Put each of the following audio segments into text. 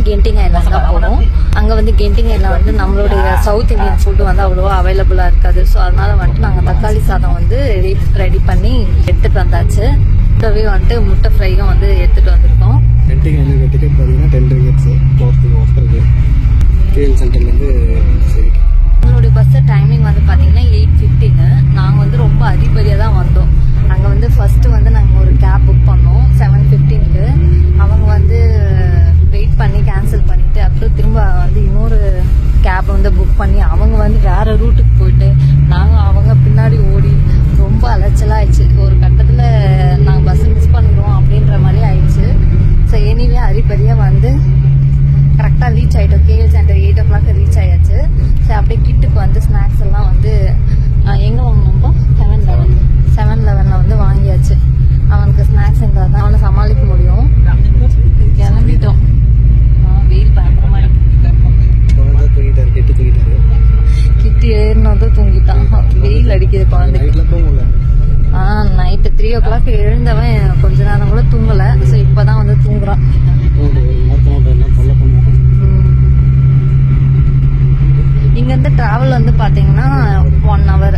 Genting island தான் போனோம். அங்கே வந்து கென்டிங் ஐலாண்ட் வந்து நம்மளுடைய சவுத் இந்தியன் ஃபுட்டு வந்து அவ்வளோவா அவைலபிளாக இருக்காது. ஸோ அதனால வந்துட்டு நாங்கள் தக்காளி சாதம் வந்து ரெடி பண்ணி எடுத்துகிட்டு வந்தாச்சு. கூடவே வந்துட்டு முட்டை ஃப்ரையும் வந்து எடுத்துகிட்டு வந்திருக்கோம். கென்டிங் ஐலாண்ட் டிக்கெட் பார்த்தீங்கன்னா 10 ringgit ஒருத்தருக்கு கேஎல் சென்டர்லேருந்து. சரி, நம்மளுடைய பஸ் டைமிங் வந்து பார்த்தீங்கன்னா 8:15. நாங்கள் வந்து ரொம்ப அதிபதியாக தான் வந்தோம். அங்கே வந்து ஃபர்ஸ்ட்டு வந்து நாங்கள் ஒரு கேப் புக் பண்ணோம் 7:15க்கு. அவங்க வந்து வெயிட் பண்ணி கேன்சல் பண்ணிவிட்டு அப்புறம் திரும்ப வந்து இன்னொரு கேப் வந்து புக் பண்ணி அவங்க வந்து வேறு ரூட்டுக்கு போயிட்டு நாங்கள் அவங்க பின்னாடி ஓடி ரொம்ப அலைச்சலாகிடுச்சு. ஒரு கட்டத்தில் நாங்கள் பஸ் மிஸ் பண்ணிடுவோம் அப்படின்ற மாதிரி ஆயிடுச்சு. ஸோ எனிவே அதிபதியாக வந்து கரெக்டாக ரீச் ஆகிட்டோம். கேஎல் சென்டர் 8 o'clock ரீச் ஆயாச்சு. சரி, அப்படியே கிட்டுக்கு வந்து ஸ்நாக்ஸ் எல்லாம் வந்து எங்கே வாங்கினோம்போ 7-11 வந்து வாங்கியாச்சு. அவனுக்கு ஸ்நாக்ஸ் இருந்தால் தான் அவனை சமாளிக்க முடியும். கிளம்பிட்டோம். வெயில் பயங்கரமாக கிட்டு ஏறினதும் தூங்கிட்டான். வெயில் அடிக்குது குழந்தைக்கு. நைட்டு 3 o'clock எழுந்தவன் கொஞ்ச நேரம் கூட தூங்கலை. ஸோ இப்போதான் வந்து தூங்குறான். இங்கேருந்து ட்ராவல் வந்து பார்த்தீங்கன்னா 1 hour.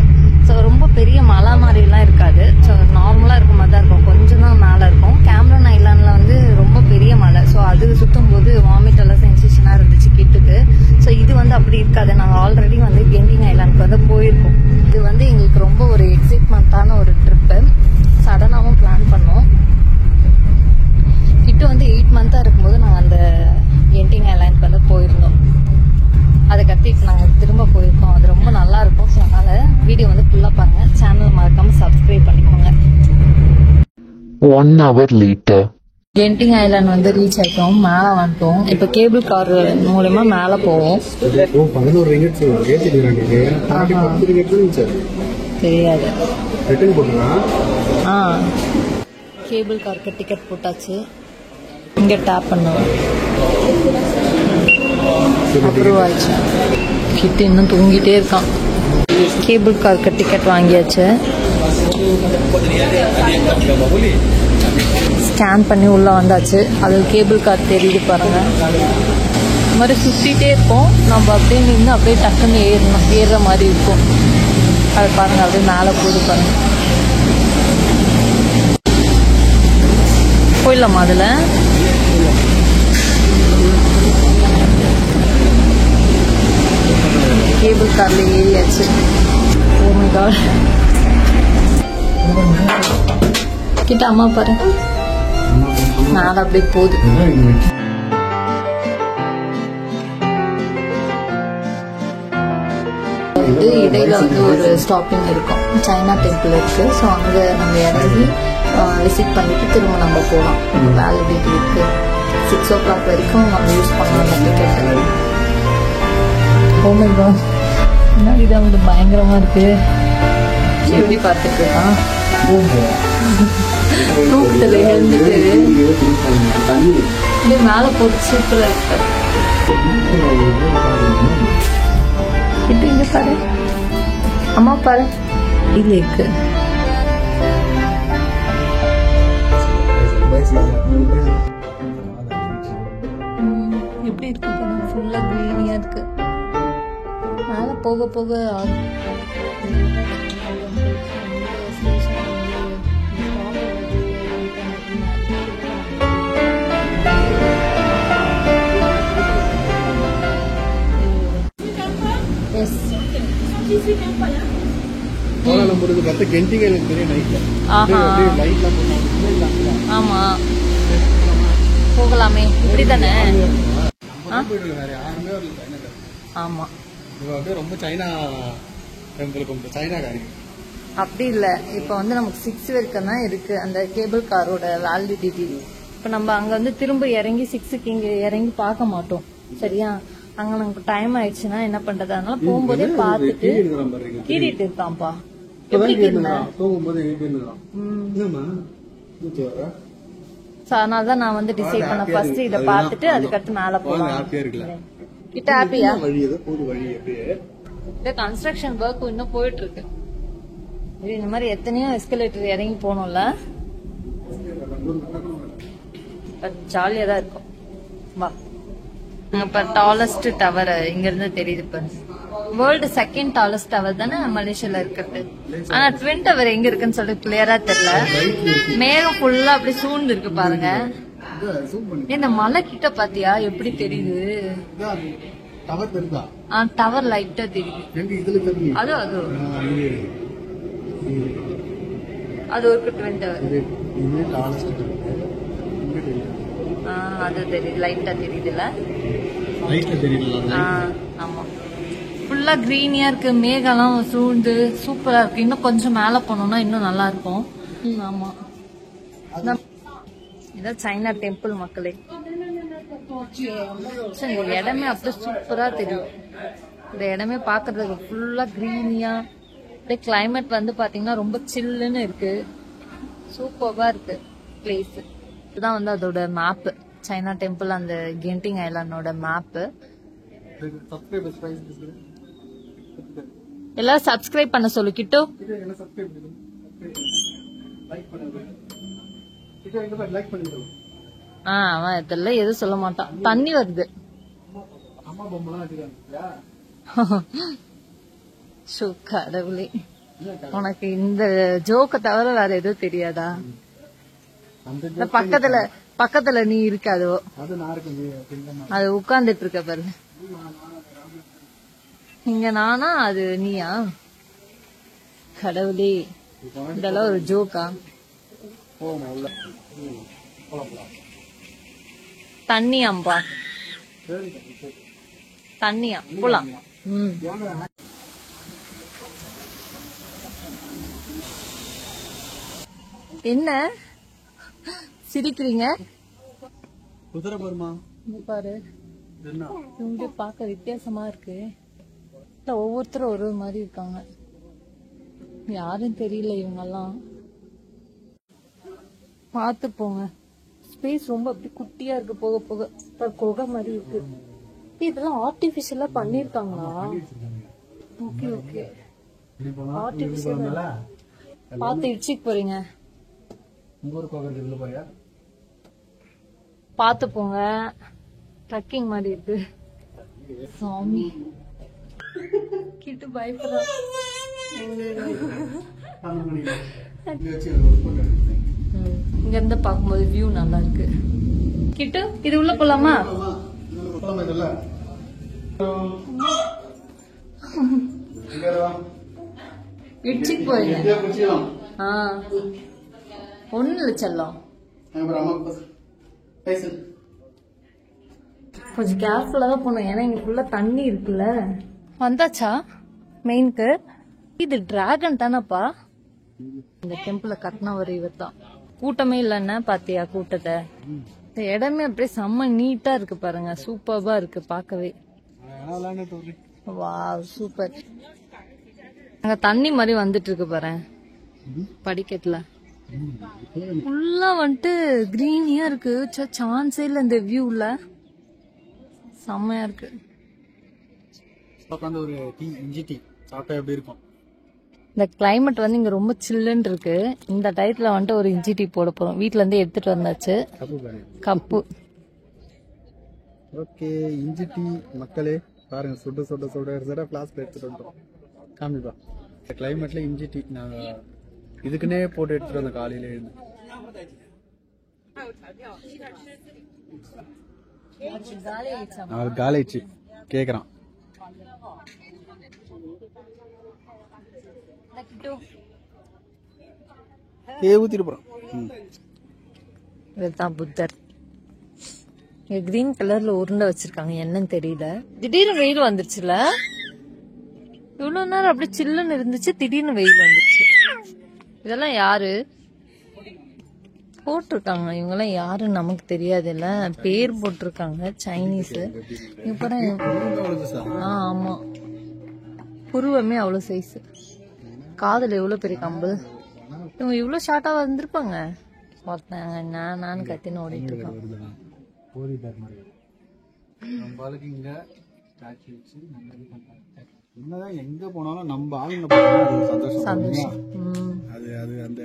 ஸோ ரொம்ப பெரிய மலை மாதிரிலாம் இருக்காது. ஸோ நார்மலாக இருக்க மாதிரி தான் இருக்கும். கொஞ்சம் தான் மேலே இருக்கும். கேமரன் ஐலாண்டில் வந்து ரொம்ப பெரிய மலை. ஸோ அது சுற்றும் போது வாமிட் எல்லாம் சென்சேஷனாக இருந்துச்சு கிட்டுக்கு. ஸோ இது வந்து அப்படி இருக்காது. நாங்கள் ஆல்ரெடி வந்து கென்டிங் ஐலாண்டுக்கு வந்து போயிருக்கோம். இது வந்து எங்களுக்கு ரொம்ப ஒரு எக்ஸைட்மெண்ட்டான ஒரு ட்ரிப்பு. சடனாகவும் பிளான் பண்ணோம். கிட்டு வந்து 8 months இருக்கும்போது நாங்கள் அந்த கென்டிங் ஐலாண்டுக்கு வந்து போயிருந்தோம். அதுக்கடுத்து இப்போ நாங்கள் திரும்ப போயிருக்கோம். அது ரொம்ப நல்லா இருக்கும். ஸோ அதனால் வீடியோ வந்து ஃபுல்லாக பாருங்கள். சேனல் மறக்காமல் சப்ஸ்கிரைப் பண்ணிக்கோங்க. 1 hour later. கென்டிங் ஐலாண்ட் வந்து ரீச் ஆகிட்டோம். மேலே வந்துட்டோம். இப்போ கேபிள் கார் மூலமா மேலே போவோம். 11 ringgit தெரியாது. ரிட்டர்ன் போட்டுருக்கா? கேபிள் காருக்கு டிக்கெட் போட்டாச்சு. இங்கே டேப் பண்ணுவோம். அப்ரூவ் ஆயிடுச்சு. கிட்ட இன்னும் தூங்கிட்டே இருக்கான். கேபிள் காருக்கு டிக்கெட் வாங்கியாச்சு. ஸ்கேன் பண்ணி உள்ளே வந்தாச்சு. அது கேபிள் கார் தெரியுது பாருங்க. இந்த மாதிரி சுற்றிட்டே இருப்போம். நம்ம அப்படியே நின்று அப்படியே டக்குன்னு ஏறுற மாதிரி இருக்கும். அது பாருங்க, அப்படியே மேலே போகுது பாருங்க. போயிடலாமா அதில்? கேபிள் கார்ல ஏறியாச்சு. Oh my God. கிட்ட அம்மா பாரு, மேல அப்படியே போகுது. இடையில வந்து ஒரு ஸ்டாப்பிங் இருக்கும். சைனா டெம்பிள் இருக்கு. ஸோ அங்கே நம்ம இறங்கி விசிட் பண்ணிட்டு திரும்ப நம்ம போகலாம். வேலிடிட்டி இருக்கு. 6 o'clock வரைக்கும் நம்ம யூஸ் பண்ணலாம் அந்த டிக்கெட். ஓ மை காட், முன்னாடி தான் வந்து பயங்கரமா இருக்கு. எப்படி பார்த்துட்டு இருக்கான் தூக்கத்துல எழுந்துட்டு மேல போட்டு சூப்பரா இருக்கு. கிட்ட இங்க பாரு, அம்மா பாரு, இல்ல இருக்கு. எப்படி இருக்கு? ஃபுல்லா கிரீனியா இருக்கு. மேல போக போக ஆமா போகலாமே. இப்படிதானே? ஆமா, ரொம்ப சைனா டெம்பிள் சைனா காரி அப்படி இல்ல. இப்ப வந்து நமக்கு 6 வரைக்கும் தான் இருக்கு அந்த கேபிள் காரோட வேலிடிட்டி. இப்ப நம்ம அங்க வந்து திரும்ப இறங்கி 6க்கு இங்க இறங்கி பார்க்க மாட்டோம். சரியா? அங்க நமக்கு டைம் ஆயிடுச்சுன்னா என்ன பண்றது? அதனால போகும்போதே பாத்துட்டு கீறிட்டு இருக்கான்ப்பா. எப்படி அதனாலதான் நான் வந்து டிசைட் பண்ண ஃபர்ஸ்ட் இத பாத்துட்டு அதுக்கடுத்து மேல போகலாம். கிட்ட ஹாப்பியா? இந்த கன்ஸ்ட்ரக்ஷன் ஒர்க் இன்னும் போயிட்டு இருக்கு. இந்த மாதிரி எத்தனையோ எஸ்கலேட்டர் இறங்கி போனோம்ல. ஜாலியா தான் இருக்கும். வா. இப்ப டாலஸ்ட் டவர் இங்க இருந்து தெரியுது இப்ப. வேர்ல்டு செகண்ட் டாலஸ்ட் டவர் தானே மலேசியால இருக்கிறது. ஆனா ட்வின் டவர் எங்க இருக்குன்னு சொல்லிட்டு கிளியரா தெரியல. மேகம் ஃபுல்லா அப்படி சூழ்ந்து இருக்கு பாருங்க. இந்த மலை கிட்ட பாத்தியா எப்படி தெரியுது? டவர் லைட்டா தெரியுது. அது ஒரு ட்வின் டவர். அது தெரியுது, லைட்டா தெரியுதுல்ல? ஆமா, ஃபுல்லா கிரீனியா இருக்கு. மேகம்லாம் சூழ்ந்து சூப்பரா இருக்கு. இன்னும் கொஞ்சம் மேல போனோம்னா இன்னும் நல்லா இருக்கும். ஆமா, இதான் சைனா டெம்பிள் மக்களே. இந்த இடமே அப்படியே சூப்பரா தெரியும். இந்த இடமே பாக்குறதுக்கு ஃபுல்லா கிரீனியா, அப்படியே கிளைமேட் வந்து பாத்தீங்கன்னா ரொம்ப சில்லுன்னு இருக்கு. சூப்பரா இருக்கு பிளேஸ். இதுதான் வந்து அதோட மேப். சைனா டெம்பிள் அந்த கென்டிங் ஐலாண்டோட மேப். எல்லாரும் சப்ஸ்கிரைப் பண்ண சொல்லு கிட்டோ. அவன் இதெல்லாம் எதுவும் சொல்ல மாட்டான். தண்ணி வருது. கடவுளே, உனக்கு இந்த ஜோக்க தவிர வேற எதுவும் தெரியாதா? பக்கத்துல நீ இருக்காதோ, அது உட்கார்ந்துட்டு இருக்க பாரு. இங்க நானா அது நீயா? கடவுளே, இதெல்லாம் ஒரு ஜோக்கா? தண்ணியாம்பா, தண்ணியா? போலாம். என்ன சிரிக்கிறீங்க? குதிரை பாருமா, பாரு. இங்க பாக்க வித்தியாசமா இருக்கு. ஒவ்வொருத்தரும் ஒரு மாதிரி இருக்காங்க. யாரும் தெரியல இவங்கெல்லாம். பாத்து போங்க. ஸ்பேஸ் ரொம்ப அப்படி குட்டியா இருக்கு. போக போக குகை மாதிரி இருக்கு. இதெல்லாம் ஆர்டிபிஷியலா பண்ணிருக்காங்களா? Okay okay, artificial. பாத்து இடிச்சிட்டு போறீங்க. பாத்து போங்க. ட்ரக்கிங் மாதிரி இருக்கு. சாமி கிட்ட பயப்படுறா. இங்க இருந்து பாக்கும்போது வியூ நல்லா இருக்கு. கிட்டு இது உள்ள போலாமா? இடிச்சிட்டு போறீங்க. ஒண்ணு இல்ல செல்லம், கொஞ்சம் கேர்ஃபுல்லா தான் போனோம். ஏன்னா இங்க ஃபுல்லா தண்ணி இருக்குல்ல. வந்தாச்சா மெயின்க்கு? இது டிராகன் தானப்பா? இந்த டெம்பிள கட்டின ஒரு இவர் தான். கூட்டமே இல்லன்னா பாத்தியா கூட்டத்தை? இந்த இடமே அப்படியே செம்ம நீட்டா இருக்கு பாருங்க. சூப்பர்பா இருக்கு பாக்கவே. Wow, super. அங்க தண்ணி மாதிரி வந்துட்டு இருக்கு பாரு படிக்கட்டுல. ஃபுல்லா வந்துட்டு கிரீனியா இருக்கு. சான்ஸே இல்ல இந்த வியூல. செம்மையா இருக்கு. ஒரு டீ, இஞ்சி டீ சாப்பிட்டா எப்படி இருக்கும்? இந்த கிளைமேட் வந்து இங்க ரொம்ப சில்லுன்னு இருக்கு. இந்த டயத்துல வந்துட்டு ஒரு இஞ்சி டீ போட போறோம். வீட்ல இருந்து எடுத்துட்டு வந்தாச்சு கப்பு. ஓகே, இஞ்சி டீ மக்களே பாருங்க. சுட சுட சுட சுட பிளாஸ்க் எடுத்துட்டு வந்துட்டோம். காமிப்பா, இந்த கிளைமேட்ல இஞ்சி டீ நாங்க இதுக்குன்னே போட்டு எடுத்துட்டு வந்தோம் காலையில இருந்து. காலேஜ் கேக்குறான். ஊத்திட்டு போறான். இதுதான் புத்தர். கிரீன் கலர்ல உருண்டை வச்சிருக்காங்க. என்னன்னு தெரியல. திடீர்னு வெயில் வந்துருச்சுல. இவ்வளவு நேரம் அப்படி சில்லுன்னு இருந்துச்சு, திடீர்னு வெயில் வந்துருச்சு. இதெல்லாம் யாரு போட்டிருக்காங்க? இவங்கெல்லாம் யாருன்னு நமக்கு தெரியாது இல்ல. பேர் போட்டிருக்காங்க சைனீஸ். ஆமா, புருவமே அவ்வளவு சைஸ். காதுல எவ்வளவு பெரிய கம்பு. இவங்க இவ்வளவு ஷார்ட்டா வந்திருப்பாங்க. நான் கத்தின்னு ஓடிட்டு இருக்கான். என்னதான் எங்க போனாலும் நம்ம ஆளுங்க சந்தோஷம். அது அது அந்த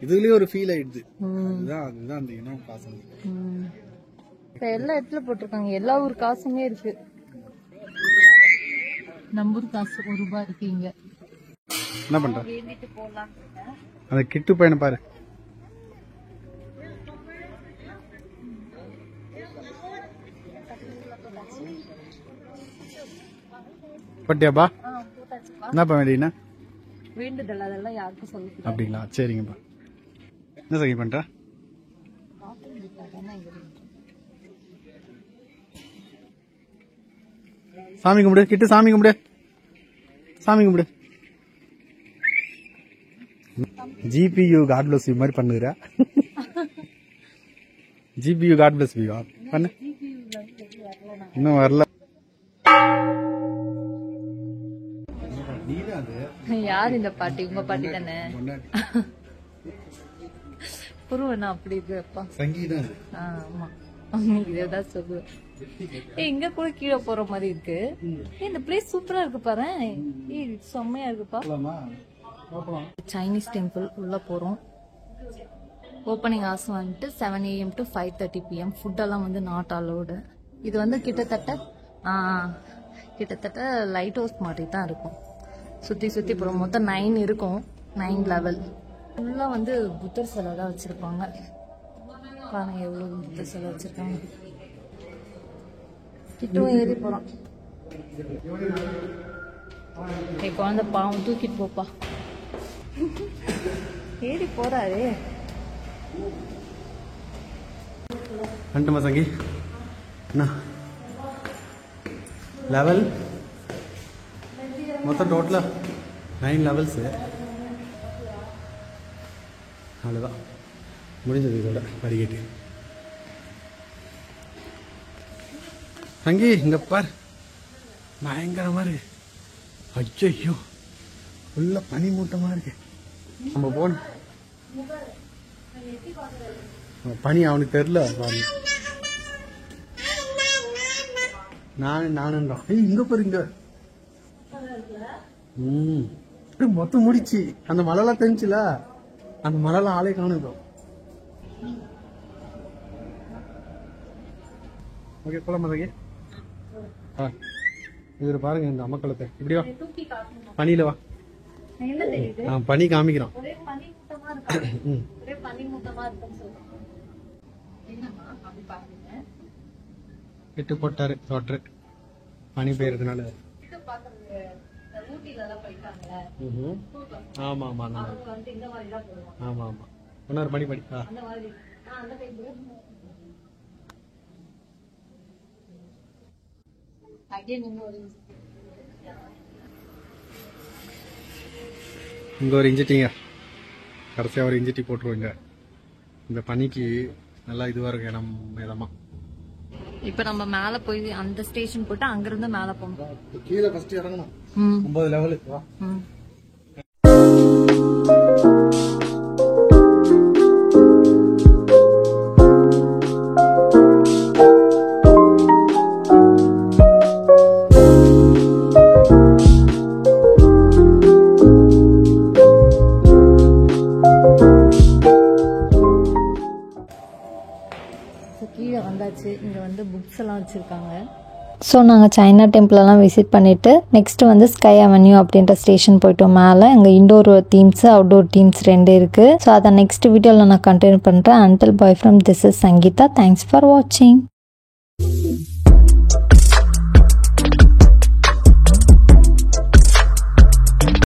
இதுலயே ஒரு ஃபீல் ஆயிடுது. அதுதான் அந்த இனம் பாசம். எல்லா இடத்துல போட்டிருக்காங்க. எல்லா ஊர் காசுமே இருக்கு. நம்ம ஊர் காசு ₹1 இருக்கு இங்க. என்ன பண்ற? வேண்டிட்டு போலாம். அந்த கிட்டு பையனை பாரு. பட்டியாப்பா? என்னப்பா வேண்டினா? வேண்டுதல் அதெல்லாம் யாருக்கும் சொல்லிக்கலாம். அப்படிங்களா? சரிங்கப்பா. என்ன சகி பண்ற? சாமி கும்பிடு கிட்டு, சாமி கும்பிடு, சாமி கும்பிடு. ஜிபியூ காட் பிளஸ் யூ மாதிரி பண்ணுகிறா. ஜிபியூ காட் பிளஸ் யூ பண்ணு. இன்னும் வரல. யார் இந்த பாட்டி? உங்க பாட்டி தானே? புருவனா அப்படி இருக்குப்பா. சங்கீதம். ஆமா, இதேதான் சொல்லுவேன். இங்க கூட கீழே போற மாதிரி இருக்கு. இந்த பிளேஸ் சூப்பரா இருக்கு பாரு. செம்மையா இருக்குப்பா. சைனீஸ் டெம்பிள் உள்ள போறோம். ஓப்பனிங் ஹவர்ஸ் வந்துட்டு 7 AM to 5:30 PM. ஃபுட்டெல்லாம் வந்து நாட் அலோடு. இது வந்து கிட்டத்தட்ட லைட் ஹவுஸ் மாதிரி தான் இருக்கும். சுத்தி சுத்தி போறோம். மொத்தம் 9 இருக்கும். 9 லெவல். ஃபுல்லா வந்து புத்தர் சிலை தான் வச்சிருப்பாங்க. பாருங்க எவ்வளவு புத்தர் சிலை வச்சிருக்காங்க. கிட்டும் ஏறி போறான். குழந்தை பாவம் தூக்கிட்டு போப்பா. ஏறி போறாரு. வந்துட்டுமா சங்கி? என்ன லெவல்? மொத்தம் டோட்டலா 9 லெவல்ஸு. அவ்வளோதான் முடிஞ்சது இதோட படிக்கட்டு. சங்கி இங்க பார், பயங்கரமா இருக்கு. ஐயோ உள்ள பனி மூட்டமா இருக்கு. நம்ம போன பனி அவனுக்கு தெரியல. நானும் இங்க பாருங்க. மொத்தம் முடிச்சு. அந்த மழைலாம் தெரிஞ்சுல, அந்த மழைலாம் ஆளே காணுதோ. ஓகே போலாம் மதகி. இதுல பாருங்க இந்த அம்மக்களத்தை. இப்படியா பனியில வா. பனி காமிக்கிறோம். கிட்டு போட்டாரு தோற்று பனி பெய்யறதுனால. ஆமா ஆமா ஆமா ஆமா. இன்னொரு பனி படி. இங்க ஒரு இன்ஜிட்டிங்க, கடைசியா ஒரு இன்ஜிட்டி போட்டுருவாங்க. இந்த பனிக்கு நல்லா இதுவா இருக்கு இடம் இதமா. இப்ப நம்ம மேல போய் அந்த ஸ்டேஷன் போட்டு அங்கிருந்து மேல போகணும். கீழே ஃபர்ஸ்ட் இறங்கணும். 9 லெவலுக்கு வா. கீழே வந்தாச்சு. இங்க வந்து புக்ஸ் எல்லாம் வச்சிருக்காங்க. ஸோ நாங்கள் சைனா டெம்பிளெல்லாம் விசிட் பண்ணிவிட்டு நெக்ஸ்ட்டு வந்து ஸ்கை அவென்யூ அப்படின்ற ஸ்டேஷன் போயிட்டோம். மேலே அங்கே இண்டோர் தீம்ஸு அவுட்டோர் தீம்ஸ் 2 இருக்குது. ஸோ அதை நெக்ஸ்ட் வீடியோவில் நான் கண்டினியூ பண்ணுறேன். Until bye from this is Sangeetha. Thanks for வாட்சிங்.